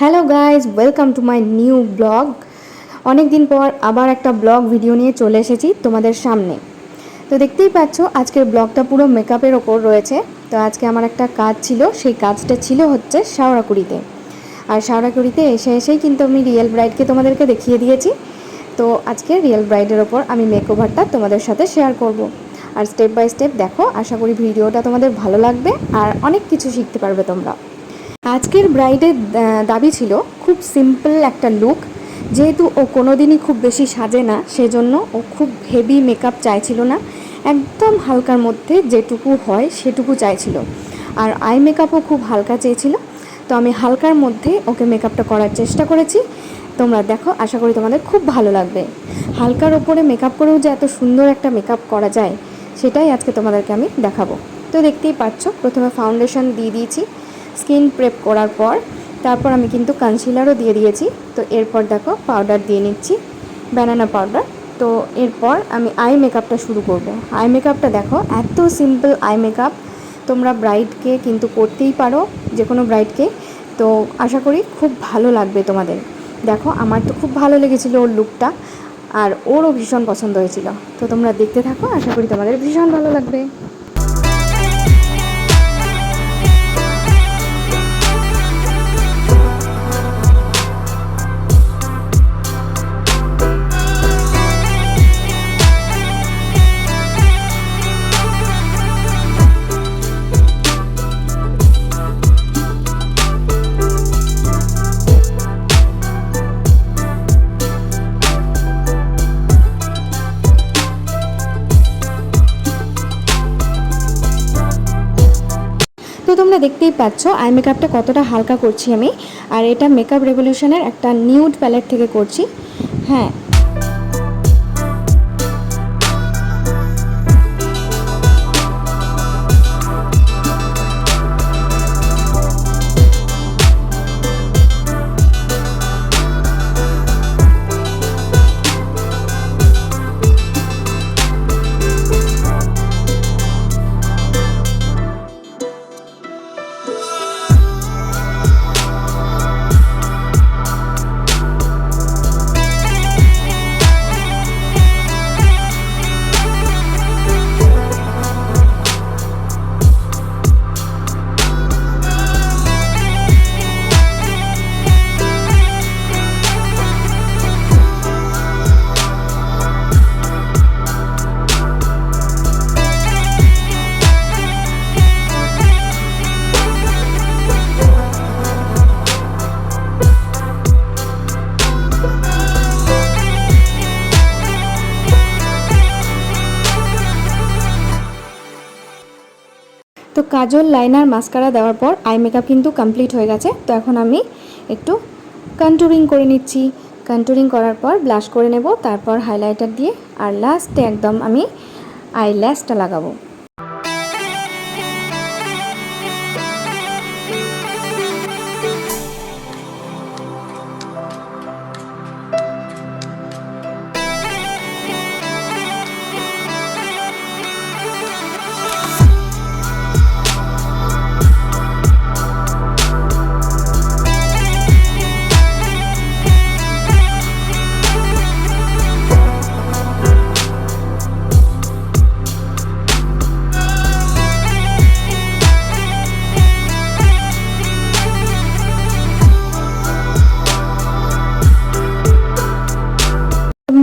Hello guys, welcome to my new blog. অনেক দিন পর আবার একটা ব্লগ ভিডিও নিয়ে চলে এসেছি তোমাদের সামনে। তো দেখতেই পাচ্ছ আজকের ব্লগটা পুরো মেকআপের ওপর রয়েছে। তো আজকে আমার একটা কাজ ছিল, সেই কাজটা ছিল হচ্ছে শাওড়াকুড়িতে। আর শাওড়াকুড়িতে এসেই কিন্তু আমি রিয়েল ব্রাইডকে তোমাদেরকে দেখিয়ে দিয়েছি। তো আজকে রিয়েল ব্রাইডের ওপর আমি মেকওভারটা তোমাদের সাথে শেয়ার করব। আর স্টেপ বাই স্টেপ দেখো, আশা করি ভিডিওটা তোমাদের ভালো লাগবে আর অনেক কিছু শিখতে পারবে তোমরা। আজকের ব্রাইডের দাবি ছিল খুব সিম্পল একটা লুক। যেহেতু ও কোনো দিনই খুব বেশি সাজে না, সেজন্য ও খুব হেভি মেকআপ চাইছিল না, একদম হালকার মধ্যে যেটুকু হয় সেটুকু চাইছিল। আর আই মেকআপও খুব হালকা চেয়েছিল। তো আমি হালকার মধ্যে ওকে মেকআপটা করার চেষ্টা করেছি। তোমরা দেখো, আশা করি তোমাদের খুব ভালো লাগবে। হালকার ওপরে মেকআপ করেও যে এত সুন্দর একটা মেকআপ করা যায়, সেটাই আজকে তোমাদেরকে আমি দেখাবো। তো দেখতেই পাচ্ছ, প্রথমে ফাউন্ডেশন দিয়ে দিয়েছি। স্কিন প্রেপ করার পর তারপর আমি কিন্তু কনসিলারও দিয়ে দিয়েছি। তো এরপর দেখো পাউডার দিয়ে নিচ্ছি, ব্যানানা পাউডার। তো এরপর আমি আই মেকআপটা শুরু করব। আই মেকআপটা দেখো, এত সিম্পল আই মেকআপ, তোমরা ব্রাইডকে কিন্তু করতেই পারো, যে কোনো ব্রাইডকে। তো আশা করি খুব ভালো লাগবে তোমাদের। দেখো, আমার তো খুব ভালো লেগেছিলো ওর লুকটা, আর ওরও ভীষণ পছন্দ হয়েছিল। তো তোমরা দেখতে থাকো, আশা করি তোমাদের ভীষণ ভালো লাগবে। তো তোমরা দেখতেই পাচ্ছ আই মেকআপটা কতটা হালকা করছি আমি। আর এটা মেকআপ রেভলিউশনের একটা নিউড প্যালেট থেকে করছি। হ্যাঁ, তো কাজল, লাইনার, মাস্কারা দেওয়ার পর আই মেকআপ কিন্তু কমপ্লিট হয়ে গেছে। তো এখন আমি একটু কন্টুরিং করে নিচ্ছি। কন্টুরিং করার পর ব্লাশ করে নেব, তারপর হাইলাইটার দিয়ে, আর লাস্টে একদম আমি আইল্যাশটা লাগাবো।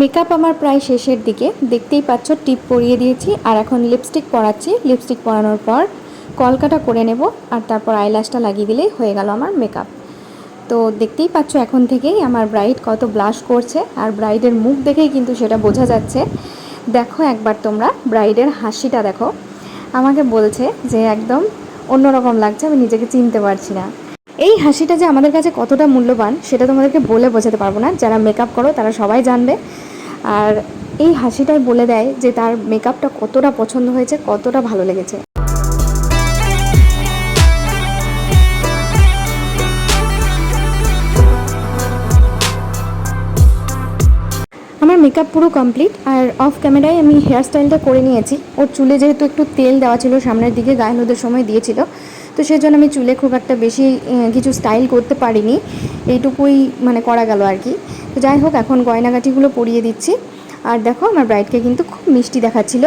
মেকআপ আমার প্রায় শেষের দিকে, দেখতেই পাচ্ছ টিপ পরিয়ে দিয়েছি। আর এখন লিপস্টিক পরাচ্ছি। লিপস্টিক পরানোর পর কলকাটা করে নেব, আর তারপর আইল্যাশটা লাগিয়ে দিলেই হয়ে গেল আমার মেকআপ। তো দেখতেই পাচ্ছ এখন থেকেই আমার ব্রাইড কত ব্লাশ করছে, আর ব্রাইডের মুখ দেখেই কিন্তু সেটা বোঝা যাচ্ছে। দেখো একবার তোমরা ব্রাইডের হাসিটা দেখো, আমাকে বলছে যে একদম অন্যরকম লাগছে, আমি নিজেকে চিনতে পারছি না। এই হাসিটা যে আমাদের কাছে কতটা মূল্যবান সেটা তোমাদেরকে বলে বোঝাতে পারবো না। যারা মেকআপ করো তারা সবাই জানবে। আর এই হাসিটাই বলে দেয় যে তার মেকআপটা কতটা পছন্দ হয়েছে, কতটা ভালো লেগেছে। আমার মেকআপ পুরো কমপ্লিট। আর অফ ক্যামেরায় আমি হেয়ার স্টাইলটা করে নিয়েছি। ওর চুলে যেহেতু একটু তেল দেওয়া ছিল সামনের দিকে, গায়ে হলুদের সময় দিয়েছিল, তো সেজন্য আমি চুলে খুব একটা বেশি কিছু স্টাইল করতে পারিনি, এইটুকুই মানে করা গেল আর কি। তো যাই হোক, এখন গয়নাগাটিগুলো পরিয়ে দিচ্ছি। আর দেখো আমার ব্রাইডকে কিন্তু খুব মিষ্টি দেখাচ্ছিল।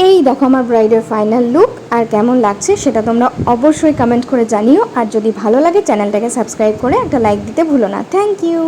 এই দেখো আমার ব্রাইডের ফাইনাল লুক, আর কেমন লাগছে সেটা তোমরা অবশ্যই কমেন্ট করে জানিও। আর যদি ভালো লাগে চ্যানেলটাকে সাবস্ক্রাইব করে একটা লাইক দিতে ভুলো না। Thank you.